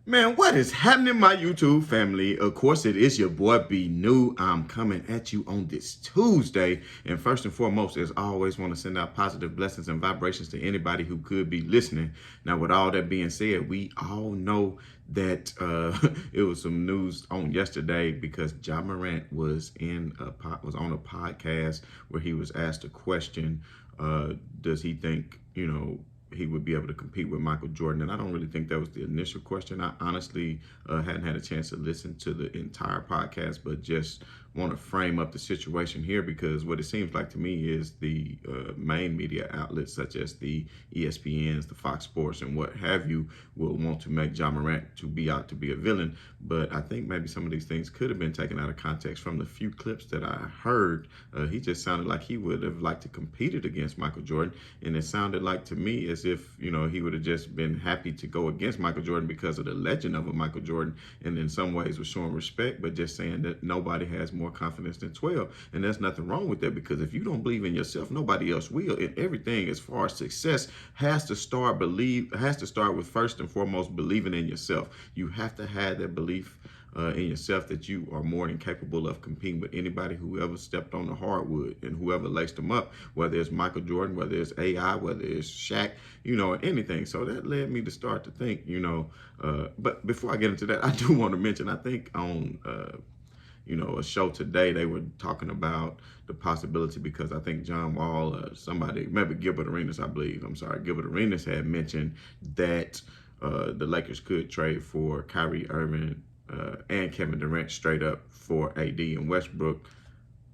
Man, what is happening, my YouTube family? Of course, it is your boy B New. I'm coming at you on this Tuesday. And first and foremost, as I always, want to send out positive blessings and vibrations to anybody who could be listening. Now, with all that being said, we all know that it was some news on yesterday because Ja Morant was was on a podcast where he was asked a question. Does he think, he would be able to compete with Michael Jordan? And I don't really think that was the initial question. I honestly hadn't had a chance to listen to the entire podcast, but just want to frame up the situation here because what it seems like to me is the main media outlets such as the ESPNs, the Fox Sports, and what have you will want to make Ja Morant to be out to be a villain. But I think maybe some of these things could have been taken out of context. From the few clips that I heard, he just sounded like he would have liked to competed against Michael Jordan, and it sounded like to me as if he would have just been happy to go against Michael Jordan because of the legend of a Michael Jordan, and in some ways was showing respect, but just saying that nobody has more confidence than 12. And there's nothing wrong with that, because if you don't believe in yourself, nobody else will. And everything as far as success has to start with first and foremost believing in yourself. You have to have that belief in yourself that you are more than capable of competing with anybody who ever stepped on the hardwood and whoever laced them up, whether it's Michael Jordan, whether it's AI, whether it's Shaq, or anything. So that led me to start to think, but before I get into that, I do want to mention, I think on a show today, they were talking about the possibility, because I think John Wall, somebody, maybe Gilbert Arenas, Gilbert Arenas had mentioned that the Lakers could trade for Kyrie Irving and Kevin Durant straight up for AD and Westbrook.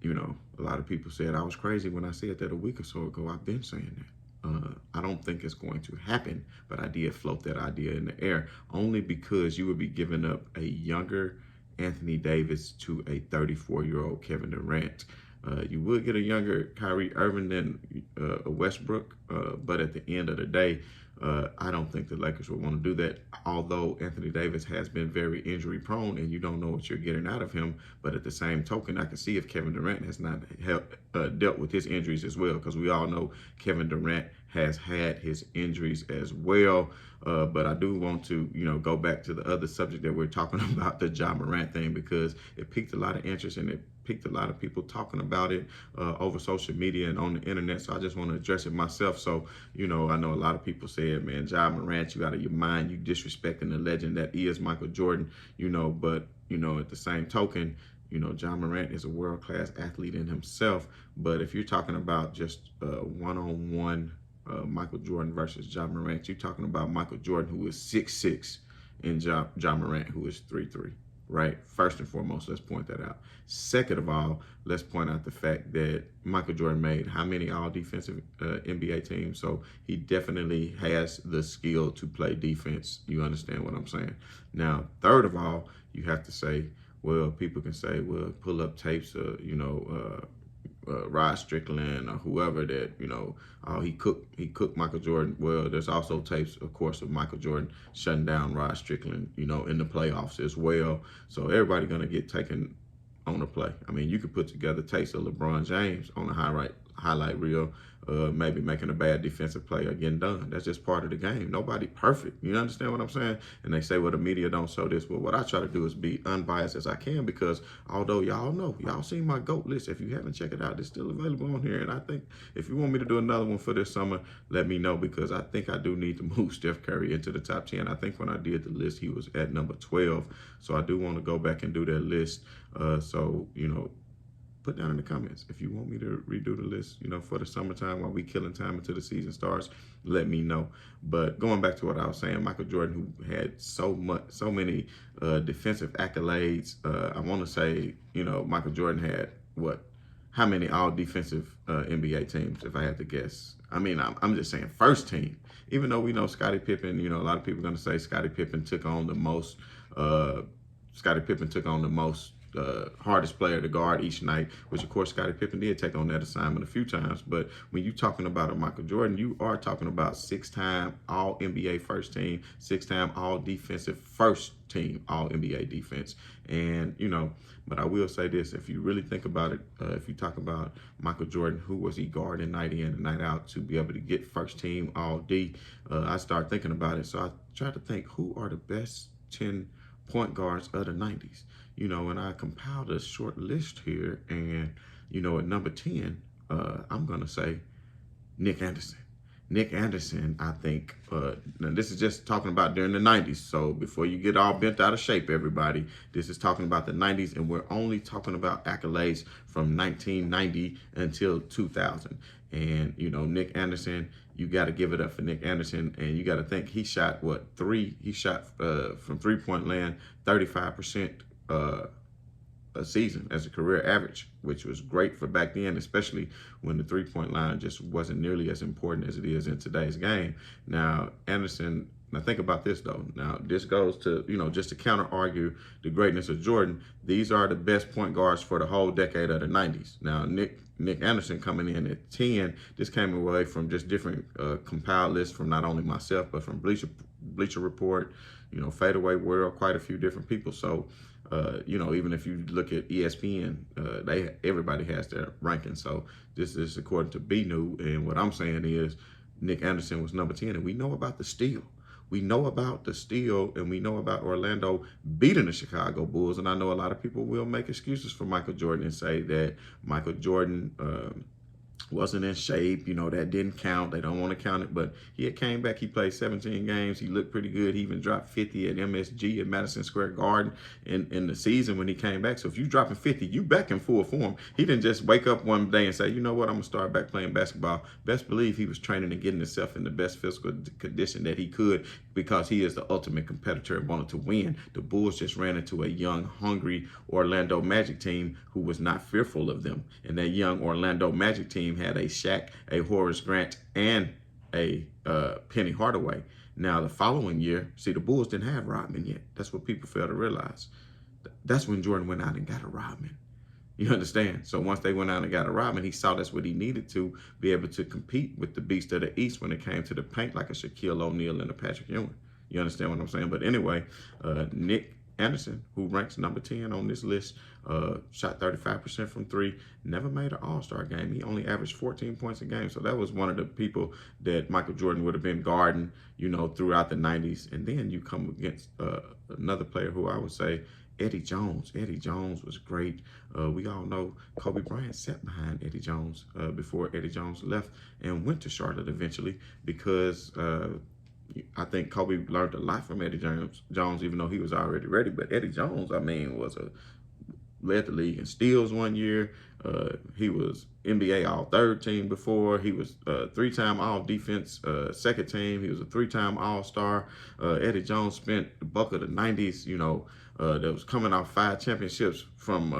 A lot of people said I was crazy when I said that a week or so ago. I've been saying that. I don't think it's going to happen, but I did float that idea in the air only because you would be giving up a younger Anthony Davis to a 34-year-old Kevin Durant. You would get a younger Kyrie Irving than a Westbrook, but at the end of the day, I don't think the Lakers would want to do that, although Anthony Davis has been very injury prone and you don't know what you're getting out of him. But at the same token, I can see if Kevin Durant has not dealt with his injuries as well, because we all know Kevin Durant has had his injuries as well. But I do want to, go back to the other subject that we're talking about, the Ja Morant thing, because it piqued a lot of interest and it piqued a lot of people talking about it over social media and on the internet. So I just want to address it myself. So, I know a lot of people said, man, Ja Morant, you out of your mind, you disrespecting the legend that is Michael Jordan, but, at the same token, Ja Morant is a world-class athlete in himself. But if you're talking about just one-on-one Michael Jordan versus Ja Morant, you're talking about Michael Jordan, who is 6'6", and Ja Morant, who is 3'3", right? First and foremost, let's point that out. Second of all, let's point out the fact that Michael Jordan made how many all-defensive NBA teams? So he definitely has the skill to play defense. You understand what I'm saying? Now, third of all, you have to say, well, people can say, well, pull up tapes of, Rod Strickland or whoever that, he cooked Michael Jordan. Well, there's also tapes, of course, of Michael Jordan shutting down Rod Strickland, in the playoffs as well. So everybody going to get taken on the play. I mean, you could put together tapes of LeBron James on a highlight reel, maybe making a bad defensive play or getting done. That's just part of the game. Nobody perfect. You understand what I'm saying? And they say, well, the media don't show this. Well, what I try to do is be unbiased as I can, because although y'all seen my GOAT list. If you haven't checked it out, it's still available on here. And I think if you want me to do another one for this summer, let me know, because I think I do need to move Steph Curry into the top 10. I think when I did the list, he was at number 12. So I do want to go back and do that list. So, put down in the comments if you want me to redo the list, for the summertime while we killing time until the season starts. Let me know. But going back to what I was saying, Michael Jordan, who had so many defensive accolades. I want to say, Michael Jordan had how many all defensive NBA teams, if I had to guess? I mean, I'm just saying first team. Even though we know Scottie Pippen, a lot of people are going to say Scottie Pippen took on the most. Hardest player to guard each night, which of course Scottie Pippen did take on that assignment a few times. But when you're talking about a Michael Jordan, you are talking about 6-time All NBA first team, 6-time All Defensive first team All NBA defense. And but I will say this: if you really think about it, if you talk about Michael Jordan, who was he guarding night in and night out to be able to get first team All D? I started thinking about it, so I tried to think, who are the best 10 point guards of the 90s. And I compiled a short list here, and, at number 10, I'm going to say Nick Anderson. Nick Anderson, I think, now this is just talking about during the 90s. So before you get all bent out of shape, everybody, this is talking about the 90s, and we're only talking about accolades from 1990 until 2000. And, Nick Anderson, you got to give it up for Nick Anderson. And you got to think he shot, he shot from three-point land 35% a season as a career average, which was great for back then, especially when the three-point line just wasn't nearly as important as it is in today's game. Now, Anderson, now think about this though. Now, this goes to, just to counter-argue the greatness of Jordan. These are the best point guards for the whole decade of the 90s. Now, Nick Anderson coming in at 10, this came away from just different compiled lists from not only myself, but from Bleacher Report, Fadeaway World, quite a few different people. So, even if you look at ESPN, everybody has their ranking. So this is according to B New, and what I'm saying is Nick Anderson was number 10, and we know about the steal. We know about the steal, and we know about Orlando beating the Chicago Bulls. And I know a lot of people will make excuses for Michael Jordan and say that Michael Jordan wasn't in shape, that didn't count. They don't want to count it, but he had came back. He played 17 games. He looked pretty good. He even dropped 50 at MSG at Madison Square Garden in the season when he came back. So if you're dropping 50, you back in full form. He didn't just wake up one day and say, you know what, I'm going to start back playing basketball. Best believe he was training and getting himself in the best physical condition that he could, because he is the ultimate competitor and wanted to win. The Bulls just ran into a young, hungry Orlando Magic team who was not fearful of them. And that young Orlando Magic team had a Shaq, a Horace Grant, and a Penny Hardaway. Now, the following year, see, the Bulls didn't have Rodman yet. That's what people fail to realize. That's when Jordan went out and got a Rodman. You understand? So once they went out and got a Rodman, he saw that's what he needed to be able to compete with the beast of the East when it came to the paint, like a Shaquille O'Neal and a Patrick Ewing. You understand what I'm saying? But anyway, Nick Anderson, who ranks number 10 on this list, shot 35% from three, never made an All-Star game. He only averaged 14 points a game. So that was one of the people that Michael Jordan would have been guarding, throughout the 90s. And then you come against another player who I would say, Eddie Jones. Eddie Jones was great. We all know Kobe Bryant sat behind Eddie Jones before Eddie Jones left and went to Charlotte eventually, because I think Kobe learned a lot from Eddie Jones, even though he was already ready. But Eddie Jones, led the league in steals one year. He was NBA All-Third Team before. He was three-time All-Defense second team. He was a three-time All-Star. Eddie Jones spent the bulk of the 90s, that was coming off 5 championships from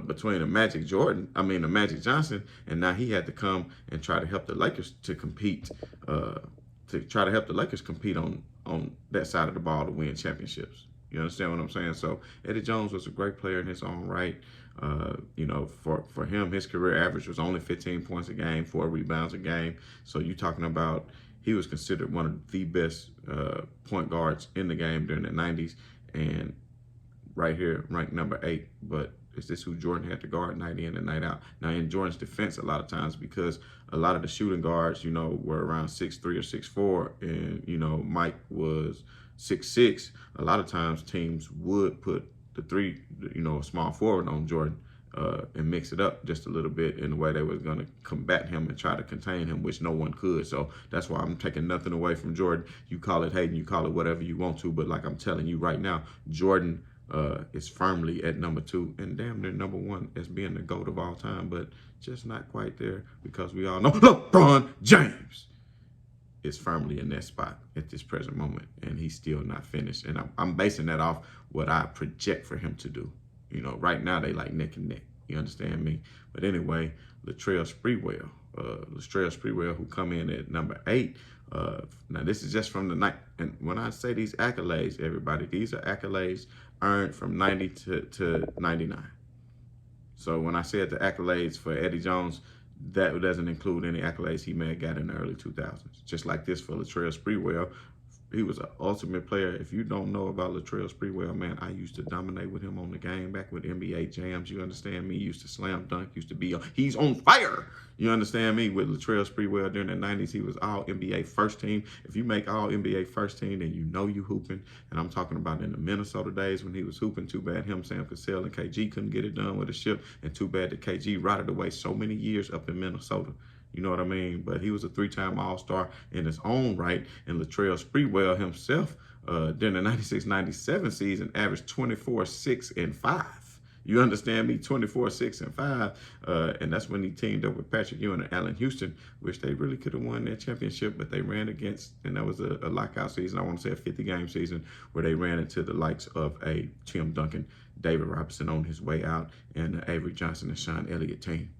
between the Magic Johnson, and now he had to come and try to help the Lakers to compete, on that side of the ball to win championships. You understand what I'm saying? So Eddie Jones was a great player in his own right. For him, his career average was only 15 points a game, 4 rebounds a game. So you're talking about he was considered one of the best point guards in the game during the 90s, and right here ranked number 8. But is this who Jordan had to guard night in and night out? Now, in Jordan's defense, a lot of times, because a lot of the shooting guards, were around 6'3" or 6'4", and, Mike was 6'6", a lot of times teams would put the three, small forward on Jordan and mix it up just a little bit in the way they was going to combat him and try to contain him, which no one could. So that's why I'm taking nothing away from Jordan. You call it hating, you call it whatever you want to, but like I'm telling you right now, Jordan is firmly at number 2 and damn near number 1 as being the GOAT of all time, but just not quite there, because we all know LeBron James is firmly in that spot at this present moment, and he's still not finished. And I'm basing that off what I project for him to do. Right now they like neck and neck. You understand me? But anyway, Latrell Sprewell, who come in at number 8. Now this is just from the night, and when I say these accolades, everybody, these are accolades earned from 90 to 99. So when I said the accolades for Eddie Jones, that doesn't include any accolades he may have got in the early 2000s. Just like this for Latrell Sprewell, He was an ultimate player. If you don't know about Latrell Sprewell, man, I used to dominate with him on the game back with NBA Jams. You understand me? Used to slam dunk. Used to be he's on fire. You understand me? With Latrell Sprewell during the 90s, he was all NBA first team. If you make all NBA first team, then you know you hooping. And I'm talking about in the Minnesota days when he was hooping. Too bad him, Sam Cassell, and KG couldn't get it done with a ship. And too bad that KG rotted away so many years up in Minnesota. You know what I mean? But he was a three-time All-Star in his own right. And Latrell Sprewell himself, during the 96-97 season, averaged 24, 6, and 5. You understand me? 24, 6, and 5. And that's when he teamed up with Patrick Ewing and Allen Houston, which they really could have won that championship, but they ran against, and that was a lockout season. I want to say a 50-game season where they ran into the likes of a Tim Duncan, David Robinson on his way out, and Avery Johnson and Sean Elliott team.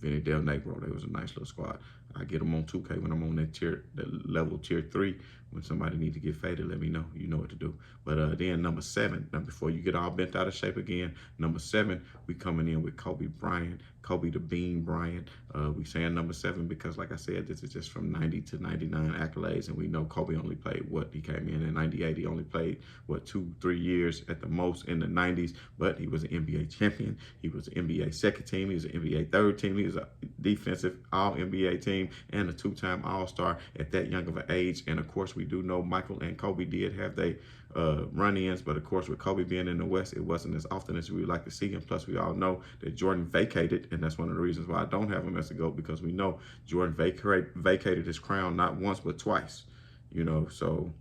Vinny Del Negro, they was a nice little squad. I get them on 2K when I'm on that level tier 3. When somebody need to get faded, let me know. You know what to do. But then number 7, now before you get all bent out of shape again, number 7, we coming in with Kobe Bryant, Kobe the Bean Bryant. We saying number 7 because, like I said, this is just from 90 to 99 accolades, and we know Kobe only played he came in 98. He only played 2-3 years at the most in the 90s, but he was an NBA champion. He was an NBA second team. He was an NBA third team. He was a defensive All-NBA team and a 2-time All-Star at that young of an age. And of course, we do know Michael and Kobe did have their run-ins, but of course, with Kobe being in the West, it wasn't as often as we would like to see him. Plus, we all know that Jordan vacated, and that's one of the reasons why I don't have him as a GOAT, because we know Jordan vacated his crown not once but twice. So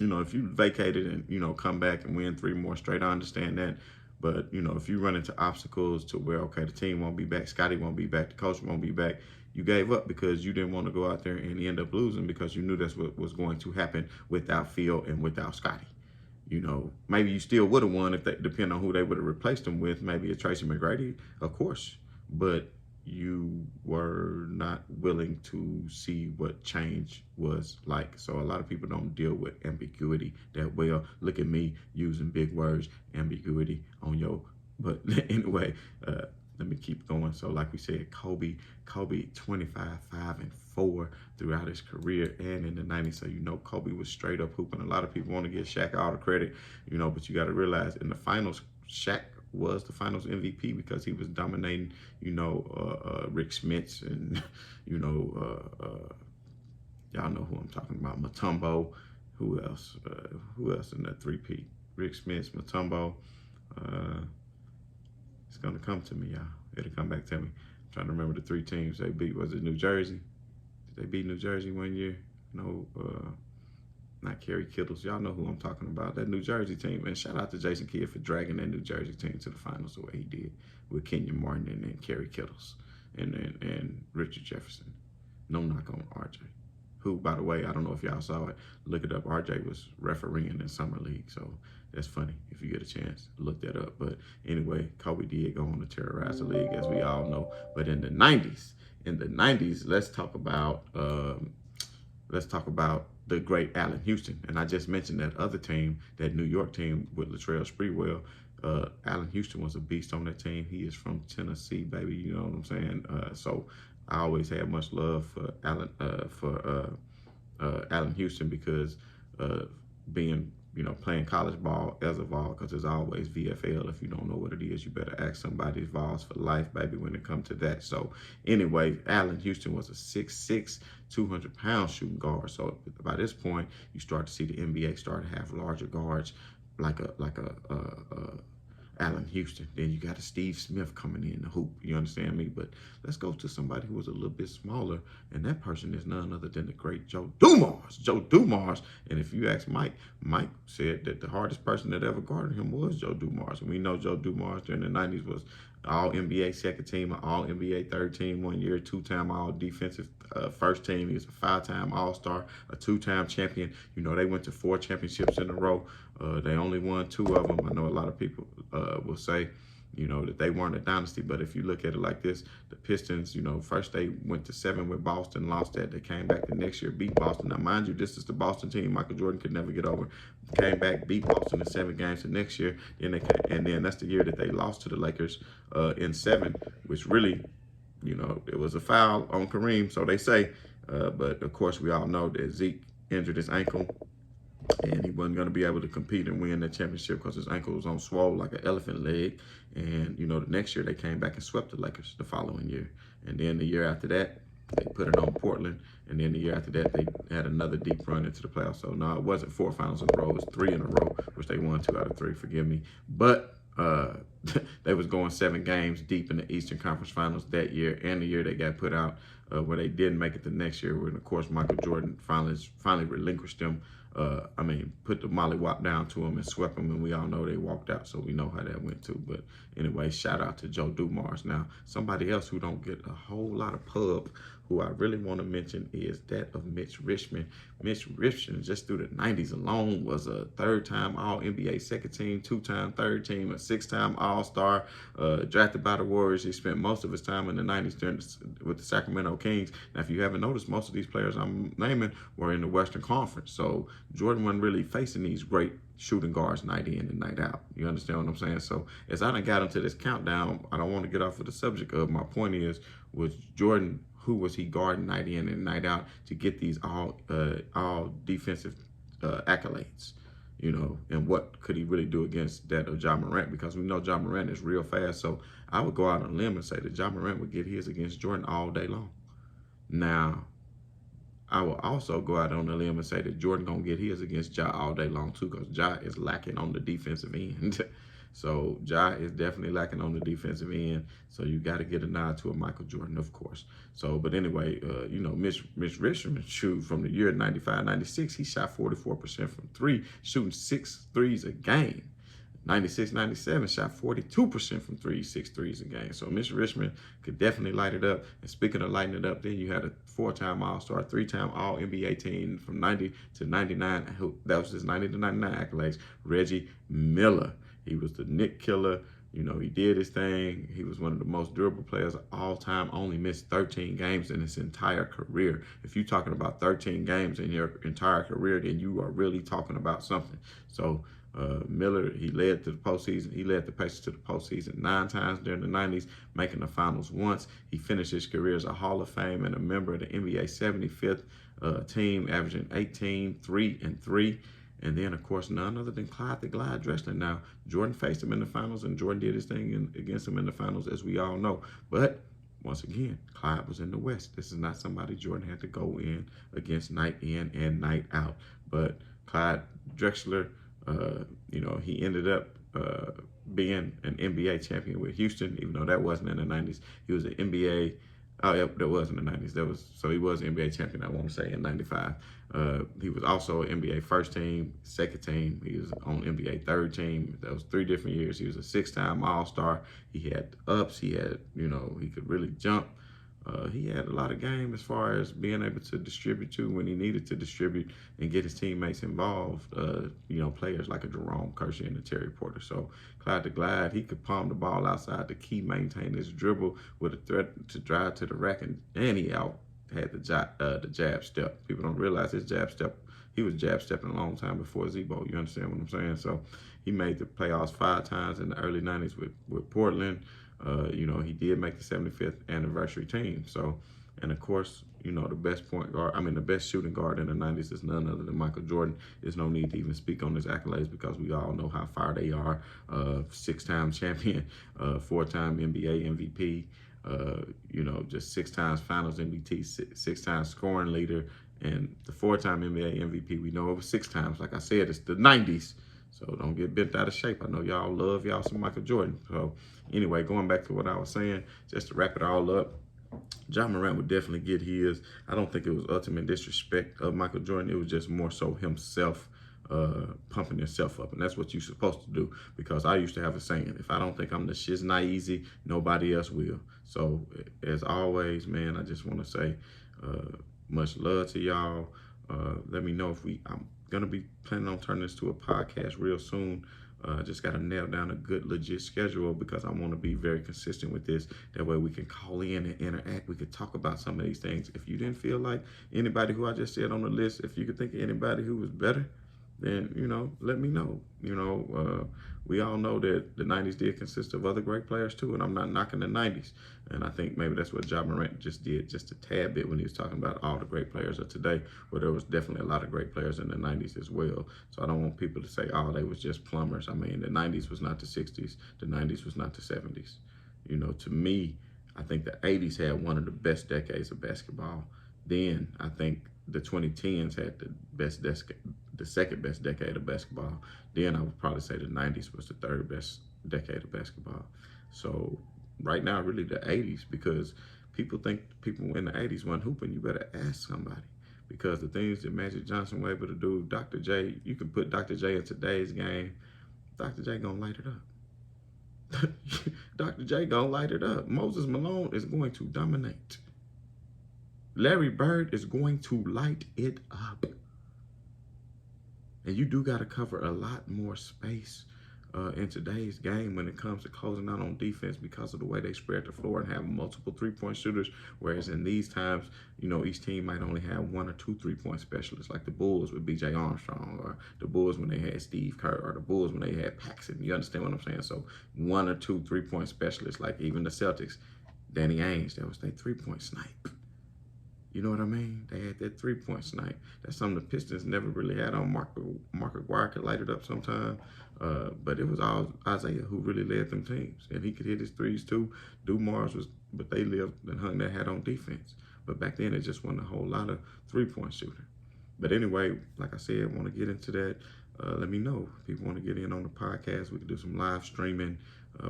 if you vacated and come back and win 3 more straight, I understand that. But if you run into obstacles to where, okay, the team won't be back, Scotty won't be back, the coach won't be back, you gave up because you didn't want to go out there and end up losing because you knew that's what was going to happen without Phil and without Scotty. Maybe you still would have won if they, depending on who they would have replaced him with, maybe a Tracy McGrady, of course. But you were not willing to see what change was like. So a lot of people don't deal with ambiguity that well. Look at me using big words, ambiguity on but anyway, let me keep going. So like we said, Kobe 25, 5, and 4 throughout his career and in the 90s. So Kobe was straight up hooping. A lot of people want to give Shaq all the credit, but you got to realize in the finals, Shaq was the finals MVP because he was dominating, Rick Smits and, y'all know who I'm talking about, Mutombo. Who else? Who else in that 3P? Rick Smits, Mutombo. It's going to come to me, y'all. It'll come back to me. I'm trying to remember the 3 teams they beat. Was it New Jersey? Did they beat New Jersey one year? No, not Kerry Kittles. Y'all know who I'm talking about. That New Jersey team. And shout out to Jason Kidd for dragging that New Jersey team to the finals the way he did with Kenyon Martin and then Kerry Kittles and Richard Jefferson. No knock on RJ. Who, by the way, I don't know if y'all saw it. Look it up. RJ was refereeing in Summer League. So that's funny. If you get a chance, look that up. But anyway, Kobe did go on to terrorize the league, as we all know. But in the 90s, let's talk about the great Allen Houston. And I just mentioned that other team, that New York team with Latrell Sprewell. Allen Houston was a beast on that team. He is from Tennessee, baby. You know what I'm saying? So I always had much love for Allen Houston because being playing college ball as a Vol, because there's always VFL. If you don't know what it is, you better ask somebody. Vols for life, baby, when it comes to that. So anyway, Allen Houston was a 6'6", 200-pound shooting guard. So by this point, you start to see the NBA start to have larger guards like a Allen Houston. Then you got a Steve Smith coming in the hoop. You understand me? But let's go to somebody who was a little bit smaller, and that person is none other than the great Joe Dumars. Joe Dumars. And if you ask Mike said that the hardest person that ever guarded him was Joe Dumars. And we know Joe Dumars during the 90s was All-NBA second team, All-NBA third team 1 year, 2-time All-Defensive first team. He was a 5-time All-Star, a 2-time champion. They went to 4 championships in a row. They only won 2 of them. I know a lot of people will say, that they weren't a dynasty. But if you look at it like this, the Pistons, first they went to 7 with Boston, lost that. They came back the next year, beat Boston. Now, mind you, this is the Boston team Michael Jordan could never get over. Came back, beat Boston in 7 games the next year. Then that's the year that they lost to the Lakers in 7, which really, it was a foul on Kareem, so they say. But of course, we all know that Zeke injured his ankle, and he wasn't going to be able to compete and win that championship because his ankle was on swole like an elephant leg. And, you know, the next year they came back and swept the Lakers the following year. And then the year after that, they put it on Portland. And then the year after that, they had another deep run into the playoffs. So, no, it wasn't 4 finals in a row. It was 3 in a row, which they won 2 out of 3, forgive me. But they was going 7 games deep in the Eastern Conference Finals that year, and the year they got put out, where they didn't make it the next year, when, of course, Michael Jordan finally relinquished them. Put the mollywop down to him and swept him, and we all know they walked out, so we know how that went too. But anyway, shout out to Joe Dumars. Now, somebody else who don't get a whole lot of pub, who I really want to mention, is that of Mitch Richmond. Mitch Richmond, just through the 90s alone, was a 3rd-time All-NBA second team, 2-time third team, a 6-time All-Star, drafted by the Warriors. He spent most of his time in the 90s with the Sacramento Kings. Now, if you haven't noticed, most of these players I'm naming were in the Western Conference. So Jordan wasn't really facing these great shooting guards night in and night out. You understand what I'm saying? So as I done got into this countdown, I don't want to get off of the subject of my point is, was Jordan, who was he guarding night in and night out to get these all defensive accolades? You know, and what could he really do against that of Ja Morant? Because we know Ja Morant is real fast. So I would go out on a limb and say that Ja Morant would get his against Jordan all day long. Now, I will also go out on a limb and say that Jordan gonna get his against Ja all day long too, because Ja is lacking on the defensive end. So Ja is definitely lacking on the defensive end. So you got to get a nod to a Michael Jordan, of course. So, but anyway, you know, Mitch Richmond shoot from the year 95, 96, he shot 44% from 3, shooting 6 threes a game. 96, 97 shot 42% from 3, 6 threes a game. So Mitch Richmond could definitely light it up. And speaking of lighting it up, then you had a 4-time All-Star, 3-time All-NBA team from 90 to 99. That was his 90 to 99 accolades. Reggie Miller. He was the Nick killer. You know, he did his thing. He was one of the most durable players of all time. Only missed 13 games in his entire career. If you're talking about 13 games in your entire career, then you are really talking about something. So Miller, he led to the postseason. He led the Pacers to the postseason 9 times during the 90s, making the finals once. He finished his career as a Hall of Fame and a member of the NBA 75th team, averaging 18, 3, and 3. And then, of course, none other than Clyde the Glide Drexler. Now, Jordan faced him in the finals, and Jordan did his thing against him in the finals, as we all know. But once again, Clyde was in the West. This is not somebody Jordan had to go in against night in and night out. But Clyde Drexler, you know, he ended up being an NBA champion with Houston, even though that wasn't in the 90s. He was an NBA. Oh, yep, that was in the 90s. So he was an NBA champion, I want to say, in 95. He was also NBA first team, second team. He was on NBA third team. That was 3 different years. He was a 6-time All-Star. He had ups. He had, you know, he could really jump. He had a lot of game as far as being able to distribute to when he needed to distribute and get his teammates involved, you know, players like a Jerome Kersey and a Terry Porter. So Clyde the Glide, he could palm the ball outside the key, maintain his dribble with a threat to drive to the rack, and he had the jab step. People don't realize his jab step. He was jab stepping a long time before Zebo. You understand what I'm saying? So he made the playoffs 5 times in the early 90s with Portland. You know, he did make the 75th anniversary team. So, and of course, you know, the best the best shooting guard in the 90s is none other than Michael Jordan. There's no need to even speak on his accolades because we all know how far they are. 6-time champion, 4-time NBA MVP, you know, just 6 times finals MVP, 6 times scoring leader, and the 4-time NBA MVP. We know over 6 times. Like I said, it's the 90s. So don't get bent out of shape. I know y'all love y'all some Michael Jordan. So anyway, going back to what I was saying, just to wrap it all up, Ja Morant would definitely get his. I don't think it was ultimate disrespect of Michael Jordan. It was just more so himself pumping himself up. And that's what you're supposed to do. Because I used to have a saying, if I don't think I'm the shiz not easy, nobody else will. So as always, man, I just want to say much love to y'all. Let me know if I'm going to be planning on turning this to a podcast real soon. Just got to nail down a good, legit schedule because I want to be very consistent with this. That way we can call in and interact. We could talk about some of these things. If you didn't feel like anybody who I just said on the list, if you could think of anybody who was better, then, let me know. We all know that the 90s did consist of other great players too, and I'm not knocking the 90s. And I think maybe that's what Ja Morant just did just a tad bit when he was talking about all the great players of today, where there was definitely a lot of great players in the 90s as well. So I don't want people to say, oh, they was just plumbers. I mean, the 90s was not the 60s. The 90s was not the 70s. To me, I think the 80s had one of the best decades of basketball. Then I think the 2010s had the second best decade of basketball. Then I would probably say the 90s was the third best decade of basketball. So right now, really the 80s, because people think people in the 80s weren't hooping. You better ask somebody. Because the things that Magic Johnson was able to do, Dr. J, you can put Dr. J in today's game, Dr. J gonna light it up. Dr. J gonna light it up. Moses Malone is going to dominate. Larry Bird is going to light it up. And you do got to cover a lot more space in today's game when it comes to closing out on defense because of the way they spread the floor and have multiple three-point shooters. Whereas in these times, each team might only have one or two three-point specialists, like the Bulls with B.J. Armstrong, or the Bulls when they had Steve Kerr, or the Bulls when they had Paxson. You understand what I'm saying? So one or two three-point specialists, like even the Celtics, Danny Ainge, that was their three-point snipe. You know what I mean? They had that three-point snipe. That's something the Pistons never really had on. Mark Aguirre could light it up sometime. But it was all Isaiah who really led them teams. And he could hit his threes too. Dumars but they lived and hung their hat on defense. But back then, it just wasn't a whole lot of three-point shooting. But anyway, like I said, I want to get into that. Let me know. If people want to get in on the podcast, we can do some live streaming.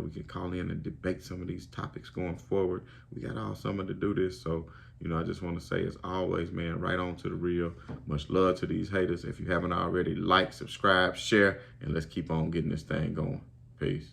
We can call in and debate some of these topics going forward. We got all summer to do this. So, I just want to say, as always, man, right on to the real. Much love to these haters. If you haven't already, like, subscribe, share, and let's keep on getting this thing going. Peace.